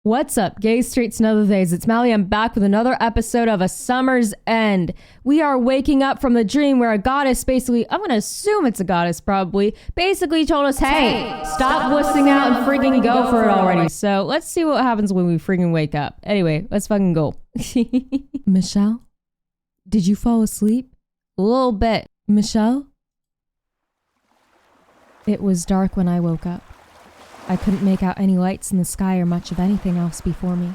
What's up, gay streets and other things? It's Mally. I'm back with another episode of A Summer's End. We are waking up from the dream where a goddess basically, I'm gonna assume it's a goddess probably, basically told us, hey, stop wussing out and freaking go for it already. So let's see what happens when we freaking wake up. Anyway, let's fucking go. Michelle? Did you fall asleep? A little bit. Michelle? It was dark when I woke up. I couldn't make out any lights in the sky or much of anything else before me.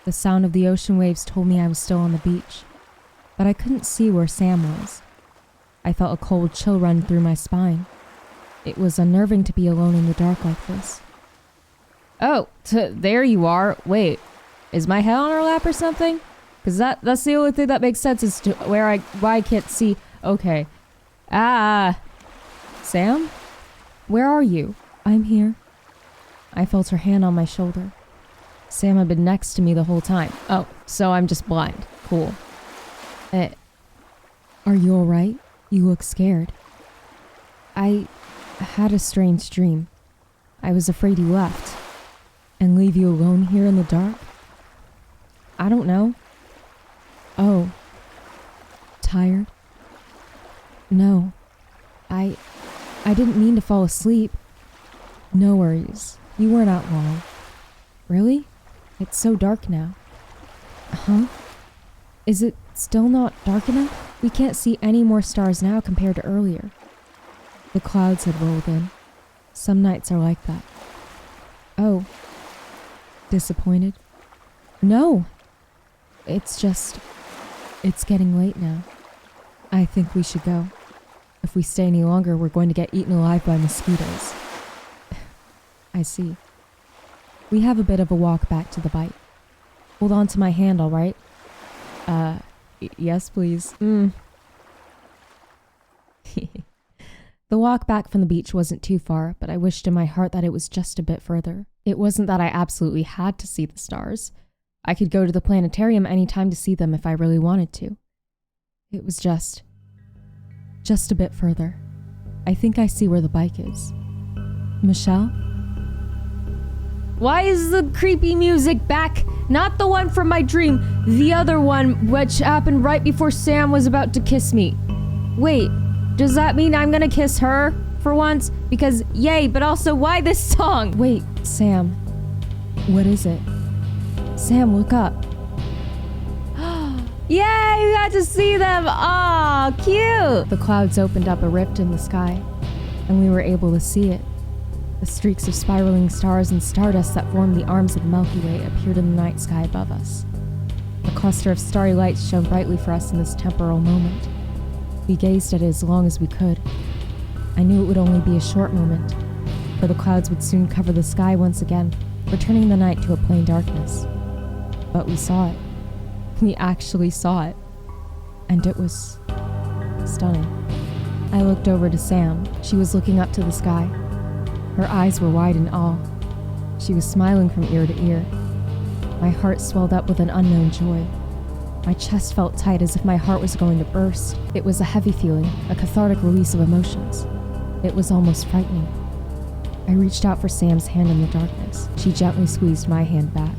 The sound of the ocean waves told me I was still on the beach, but I couldn't see where Sam was. I felt a cold chill run through my spine. It was unnerving to be alone in the dark like this. Oh, there you are. Wait, is my head on her lap or something? Because that's the only thing that makes sense as to why I can't see. Okay. Sam? Where are you? I'm here. I felt her hand on my shoulder. Sam had been next to me the whole time. Oh, so I'm just blind. Cool. Are you alright? You look scared. I had a strange dream. I was afraid you left. And leave you alone here in the dark? I don't know. Oh. Tired? No. I didn't mean to fall asleep. No worries. You weren't out long. Really? It's so dark now. Huh? Is it still not dark enough? We can't see any more stars now compared to earlier. The clouds had rolled in. Some nights are like that. Oh. Disappointed? No. It's getting late now. I think we should go. If we stay any longer, we're going to get eaten alive by mosquitoes. I see. We have a bit of a walk back to the bite. Hold on to my hand, all right? Yes, please. The walk back from the beach wasn't too far, but I wished in my heart that it was just a bit further. It wasn't that I absolutely had to see the stars. I could go to the planetarium anytime to see them if I really wanted to. It was just a bit further. I think I see where the bike is. Michelle? Why is the creepy music back? Not the one from my dream, the other one which happened right before Sam was about to kiss me. Wait, does that mean I'm gonna kiss her for once? Because yay, but also why this song? Wait, Sam, what is it? Sam, look up. Yay, we got to see them! Aw, cute! The clouds opened up a rift in the sky, and we were able to see it. The streaks of spiraling stars and stardust that formed the arms of the Milky Way appeared in the night sky above us. A cluster of starry lights shone brightly for us in this temporal moment. We gazed at it as long as we could. I knew it would only be a short moment, for the clouds would soon cover the sky once again, returning the night to a plain darkness. But we saw it. We actually saw it. And it was stunning. I looked over to Sam. She was looking up to the sky. Her eyes were wide in awe. She was smiling from ear to ear. My heart swelled up with an unknown joy. My chest felt tight as if my heart was going to burst. It was a heavy feeling, a cathartic release of emotions. It was almost frightening. I reached out for Sam's hand in the darkness. She gently squeezed my hand back.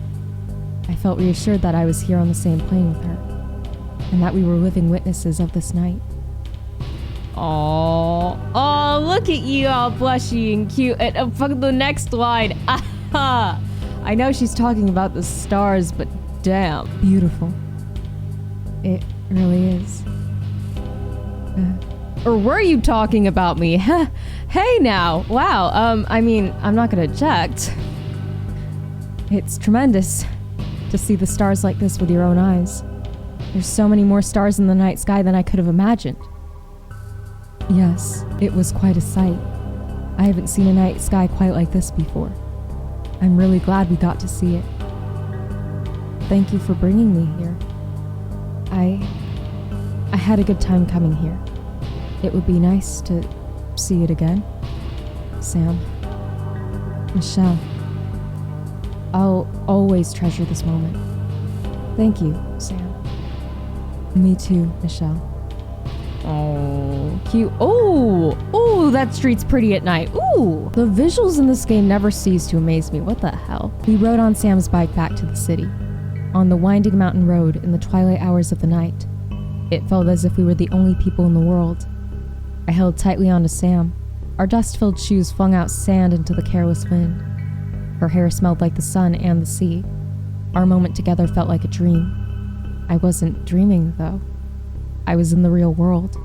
I felt reassured that I was here on the same plane with her, and that we were living witnesses of this night. Oh, look at you all blushy and cute. And fucking the next line. Aha! I know she's talking about the stars, but damn. Beautiful. It really is. Or were you talking about me? Hey now. Wow. I mean, I'm not gonna object. It's tremendous to see the stars like this with your own eyes. There's so many more stars in the night sky than I could have imagined. Yes, it was quite a sight. I haven't seen a night sky quite like this before. I'm really glad we got to see it. Thank you for bringing me here. I had a good time coming here. It would be nice to see it again. Sam. Michelle. I'll always treasure this moment. Thank you, Sam. Me too, Michelle. Oh, cute. Oh, that street's pretty at night. Ooh, the visuals in this game never cease to amaze me. What the hell? We rode on Sam's bike back to the city. On the winding mountain road in the twilight hours of the night, it felt as if we were the only people in the world. I held tightly onto Sam. Our dust-filled shoes flung out sand into the careless wind. Her hair smelled like the sun and the sea. Our moment together felt like a dream. I wasn't dreaming, though. I was in the real world.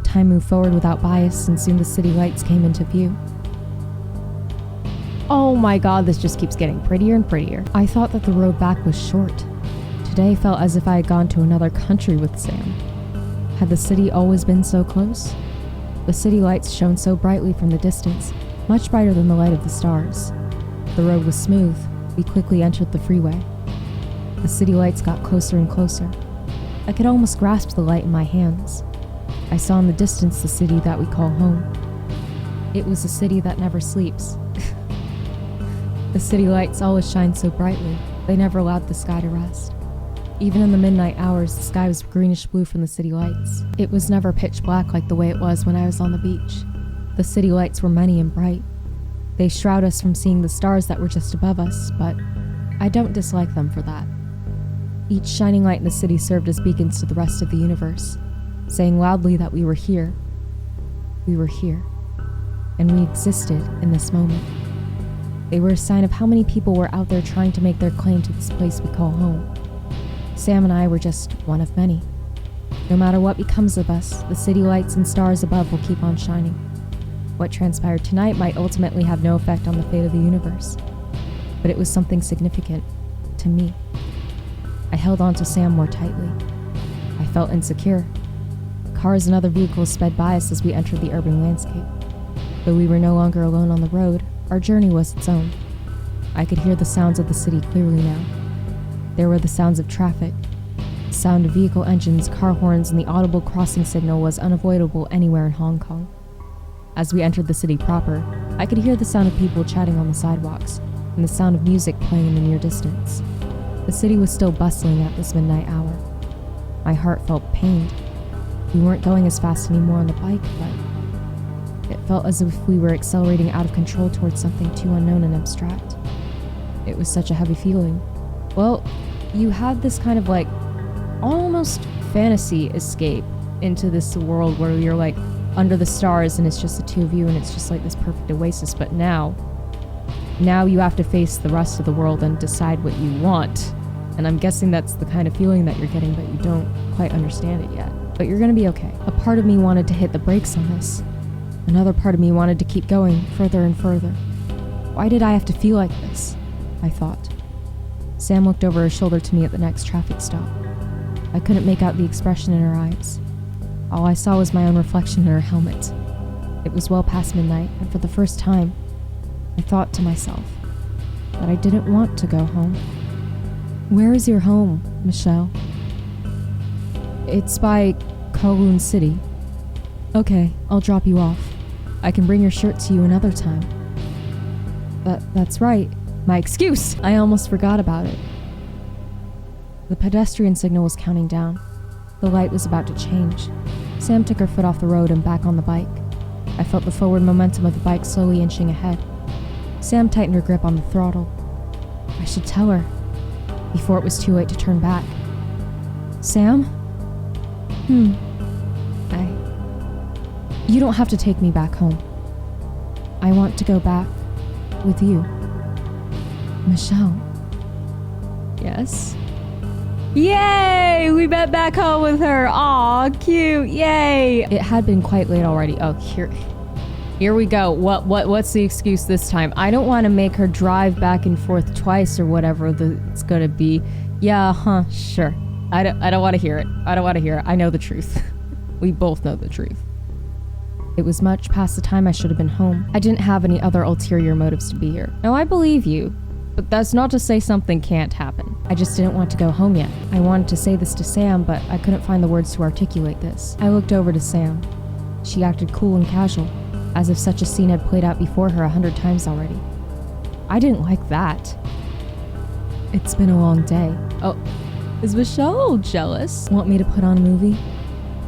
Time moved forward without bias, and soon the city lights came into view. Oh my god, this just keeps getting prettier and prettier. I thought that the road back was short. Today felt as if I had gone to another country with Sam. Had the city always been so close? The city lights shone so brightly from the distance, much brighter than the light of the stars. The road was smooth. We quickly entered the freeway. The city lights got closer and closer. I could almost grasp the light in my hands. I saw in the distance the city that we call home. It was a city that never sleeps. The city lights always shined so brightly, they never allowed the sky to rest. Even in the midnight hours, the sky was greenish blue from the city lights. It was never pitch black like the way it was when I was on the beach. The city lights were many and bright. They shroud us from seeing the stars that were just above us, but I don't dislike them for that. Each shining light in the city served as beacons to the rest of the universe, saying loudly that we were here. We were here. And we existed in this moment. They were a sign of how many people were out there trying to make their claim to this place we call home. Sam and I were just one of many. No matter what becomes of us, the city lights and stars above will keep on shining. What transpired tonight might ultimately have no effect on the fate of the universe, but it was something significant to me. I held on to Sam more tightly. I felt insecure. Cars and other vehicles sped by us as we entered the urban landscape. Though we were no longer alone on the road, our journey was its own. I could hear the sounds of the city clearly now. There were the sounds of traffic. The sound of vehicle engines, car horns, and the audible crossing signal was unavoidable anywhere in Hong Kong. As we entered the city proper, I could hear the sound of people chatting on the sidewalks, and the sound of music playing in the near distance. The city was still bustling at this midnight hour. My heart felt pained. We weren't going as fast anymore on the bike, but it felt as if we were accelerating out of control towards something too unknown and abstract. It was such a heavy feeling. Well, you had this kind of almost fantasy escape into this world where you're under the stars and it's just the two of you and it's just this perfect oasis, but now you have to face the rest of the world and decide what you want. And I'm guessing that's the kind of feeling that you're getting, but you don't quite understand it yet. But you're gonna be okay. A part of me wanted to hit the brakes on this. Another part of me wanted to keep going further and further. Why did I have to feel like this? I thought. Sam looked over her shoulder to me at the next traffic stop. I couldn't make out the expression in her eyes. All I saw was my own reflection in her helmet. It was well past midnight, and for the first time, I thought to myself that I didn't want to go home. Where is your home, Michelle? It's by Kowloon City. Okay, I'll drop you off. I can bring your shirt to you another time. That's right. My excuse! I almost forgot about it. The pedestrian signal was counting down. The light was about to change. Sam took her foot off the road and back on the bike. I felt the forward momentum of the bike slowly inching ahead. Sam tightened her grip on the throttle. I should tell her, before it was too late to turn back. Sam? You don't have to take me back home. I want to go back with you. Michelle. Yes? Yay! We met back home with her. Aw, cute. Yay! It had been quite late already. Oh, here we go. What's the excuse this time? I don't want to make her drive back and forth twice or whatever it's gonna be. Yeah, sure. I don't want to hear it. I know the truth. We both know the truth. It was much past the time I should have been home. I didn't have any other ulterior motives to be here. Now, I believe you, but that's not to say something can't happen. I just didn't want to go home yet. I wanted to say this to Sam, but I couldn't find the words to articulate this. I looked over to Sam. She acted cool and casual, as if such a scene had played out before her 100 times already. I didn't like that. It's been a long day. Oh, is Michelle jealous? Want me to put on a movie?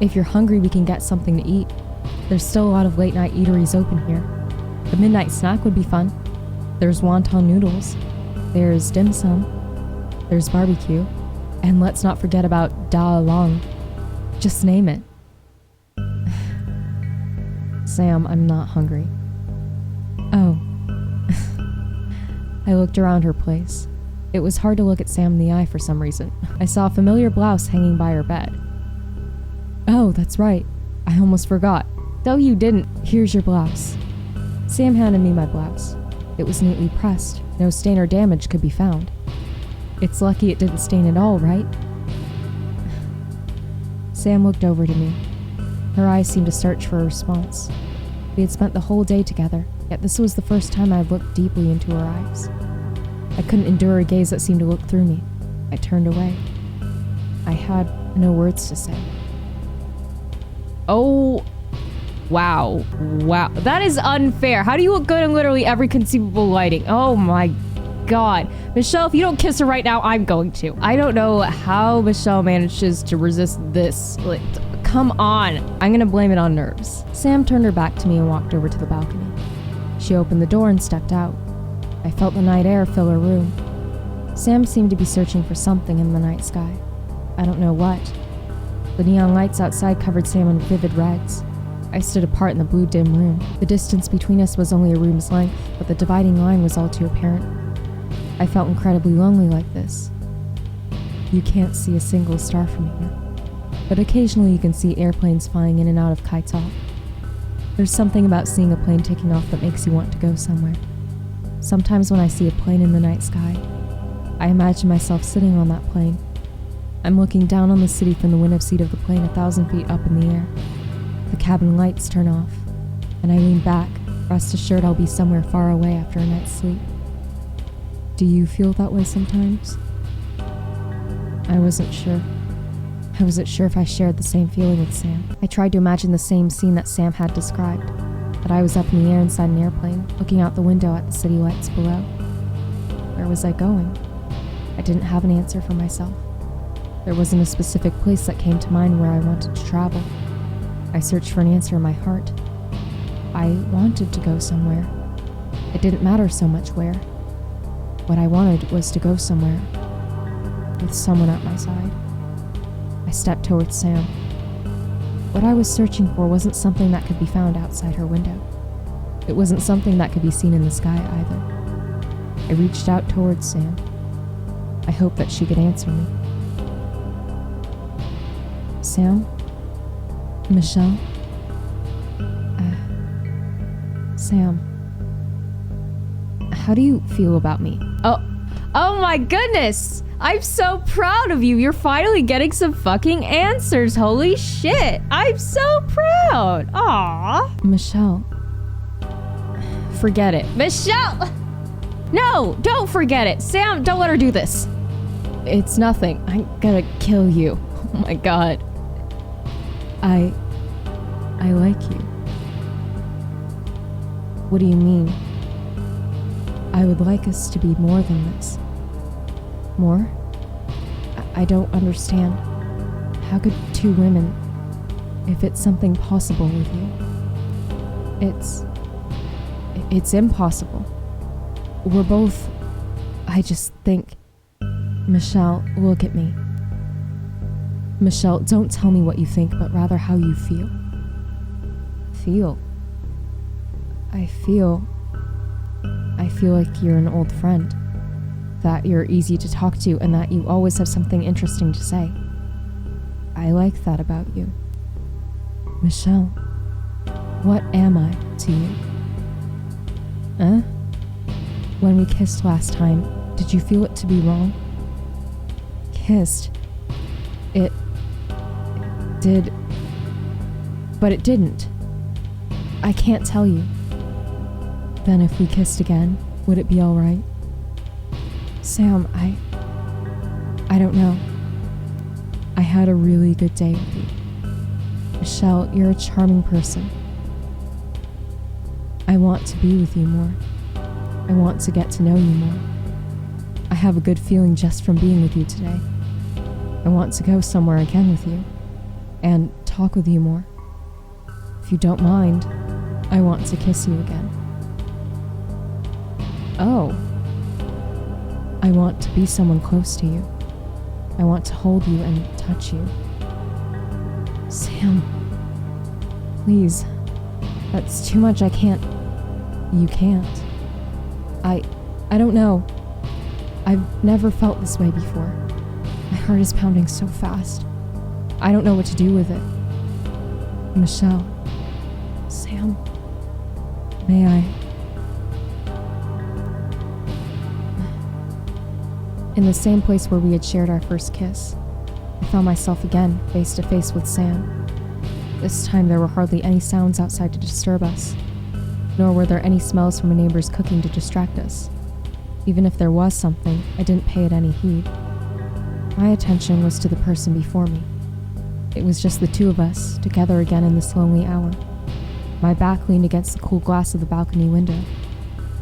If you're hungry, we can get something to eat. There's still a lot of late-night eateries open here. The midnight snack would be fun. There's wonton noodles. There's dim sum. There's barbecue. And let's not forget about da long. Just name it. Sam, I'm not hungry. Oh. I looked around her place. It was hard to look at Sam in the eye for some reason. I saw a familiar blouse hanging by her bed. Oh, that's right. I almost forgot. No, you didn't. Here's your blouse. Sam handed me my blouse. It was neatly pressed. No stain or damage could be found. It's lucky it didn't stain at all, right? Sam looked over to me. Her eyes seemed to search for a response. We had spent the whole day together, yet this was the first time I had looked deeply into her eyes. I couldn't endure a gaze that seemed to look through me. I turned away. I had no words to say. Oh, wow. Wow. That is unfair. How do you look good in literally every conceivable lighting? Oh my God. Michelle, if you don't kiss her right now, I'm going to. I don't know how Michelle manages to resist this. Like, come on. I'm gonna blame it on nerves. Sam turned her back to me and walked over to the balcony. She opened the door and stepped out. I felt the night air fill her room. Sam seemed to be searching for something in the night sky. I don't know what. The neon lights outside covered Sam in vivid reds. I stood apart in the blue dim room. The distance between us was only a room's length, but the dividing line was all too apparent. I felt incredibly lonely like this. You can't see a single star from here, but occasionally you can see airplanes flying in and out of Kaitop. There's something about seeing a plane taking off that makes you want to go somewhere. Sometimes when I see a plane in the night sky, I imagine myself sitting on that plane. I'm looking down on the city from the window seat of the plane 1,000 feet up in the air. The cabin lights turn off, and I lean back, rest assured I'll be somewhere far away after a night's sleep. Do you feel that way sometimes? I wasn't sure. I wasn't sure if I shared the same feeling with Sam. I tried to imagine the same scene that Sam had described, that I was up in the air inside an airplane, looking out the window at the city lights below. Where was I going? I didn't have an answer for myself. There wasn't a specific place that came to mind where I wanted to travel. I searched for an answer in my heart. I wanted to go somewhere. It didn't matter so much where. What I wanted was to go somewhere, with someone at my side. I stepped towards Sam. What I was searching for wasn't something that could be found outside her window. It wasn't something that could be seen in the sky either. I reached out towards Sam. I hoped that she could answer me. Sam? Michelle? Sam. How do you feel about me? Oh my goodness! I'm so proud of you. You're finally getting some fucking answers. Holy shit. I'm so proud. Aww. Michelle. Forget it. Michelle! No, don't forget it. Sam, don't let her do this. It's nothing. I'm gonna kill you. Oh my God. I like you. What do you mean? I would like us to be more than this. More? I don't understand. How could two women, if it's something possible with you? It's impossible. We're both... I just think... Michelle, look at me. Michelle, don't tell me what you think, but rather how you feel. Feel? I feel like you're an old friend. That you're easy to talk to and that you always have something interesting to say. I like that about you. Michelle, what am I to you? When we kissed last time, did you feel it to be wrong? Kissed? It did, but it didn't. I can't tell you. Then if we kissed again, would it be all right? Sam, I don't know. I had a really good day with you. Michelle, you're a charming person. I want to be with you more. I want to get to know you more. I have a good feeling just from being with you today. I want to go somewhere again with you and talk with you more. If you don't mind, I want to kiss you again. Oh. I want to be someone close to you. I want to hold you and touch you. Sam. Please. That's too much. I can't. You can't. I don't know. I've never felt this way before. My heart is pounding so fast. I don't know what to do with it. Michelle. Sam. May I? In the same place where we had shared our first kiss, I found myself again face to face with Sam. This time there were hardly any sounds outside to disturb us, nor were there any smells from a neighbor's cooking to distract us. Even if there was something, I didn't pay it any heed. My attention was to the person before me. It was just the two of us, together again in this lonely hour. My back leaned against the cool glass of the balcony window.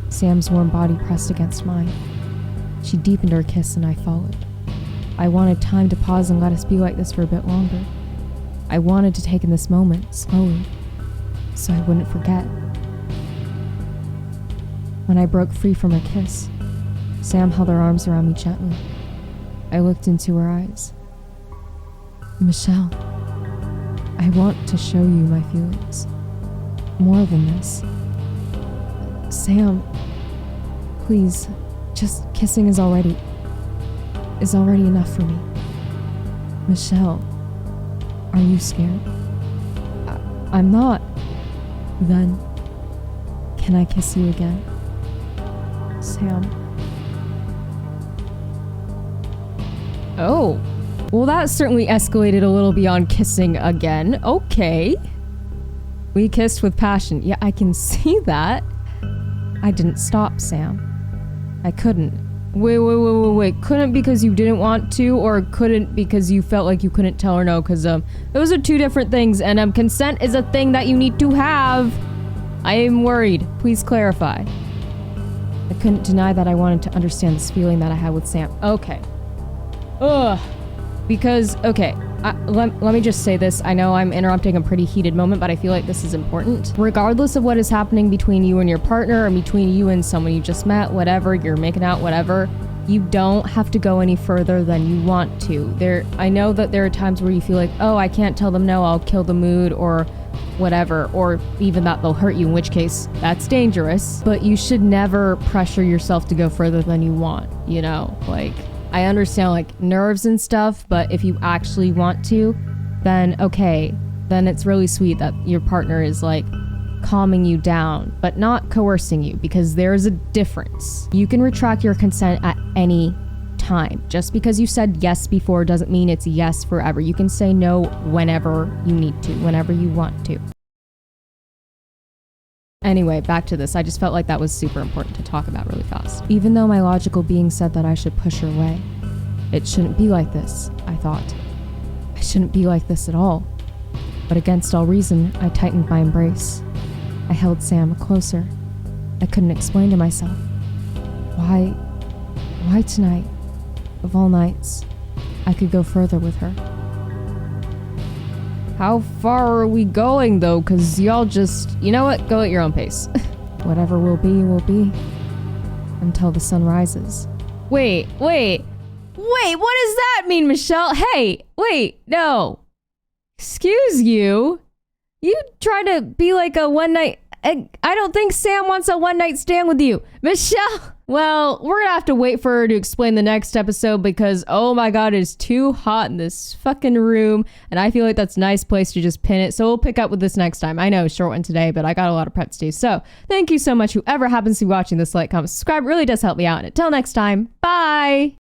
Sam's warm body pressed against mine. She deepened her kiss and I followed. I wanted time to pause and let us be like this for a bit longer. I wanted to take in this moment, slowly, so I wouldn't forget. When I broke free from her kiss, Sam held her arms around me gently. I looked into her eyes. Michelle, I want to show you my feelings. More than this. Sam, please, just kissing is already enough for me. Michelle, are you scared? I'm not. Then, can I kiss you again? Sam. Oh. Well, that certainly escalated a little beyond kissing again. Okay. We kissed with passion. Yeah, I can see that. I didn't stop, Sam. I couldn't. Wait. Couldn't because you didn't want to, or couldn't because you felt like you couldn't tell her no? Because those are two different things, and consent is a thing that you need to have. I am worried. Please clarify. I couldn't deny that I wanted to understand this feeling that I had with Sam. Okay. Ugh. Because, okay, let me just say this. I know I'm interrupting a pretty heated moment, but I feel like this is important. Regardless of what is happening between you and your partner, or between you and someone you just met, whatever, you're making out, whatever, you don't have to go any further than you want to. I know that there are times where you feel like, oh, I can't tell them no, I'll kill the mood, or whatever, or even that they'll hurt you, in which case, that's dangerous. But you should never pressure yourself to go further than you want, you know? Like, I understand like nerves and stuff, but if you actually want to, then okay, then it's really sweet that your partner is like calming you down, but not coercing you, because there's a difference. You can retract your consent at any time. Just because you said yes before doesn't mean it's yes forever. You can say no whenever you need to, whenever you want to. Anyway, back to this. I just felt like that was super important to talk about really fast. Even though my logical being said that I should push her away, it shouldn't be like this, I thought. I shouldn't be like this at all. But against all reason, I tightened my embrace. I held Sam closer. I couldn't explain to myself. Why tonight, of all nights, I could go further with her. How far are we going, though? Because y'all just... You know what? Go at your own pace. Whatever will be, will be. Until the sun rises. Wait, what does that mean, Michelle? Hey, wait, no. Excuse you? You try to be like a one-night... I don't think Sam wants a one-night stand with you. Michelle! Well, we're gonna have to wait for her to explain the next episode because, oh my god, it's too hot in this fucking room, and I feel like that's a nice place to just pin it, so we'll pick up with this next time. I know, short one today, but I got a lot of prep to do, so thank you so much. Whoever happens to be watching this, like, comment, subscribe, really does help me out, and until next time, bye!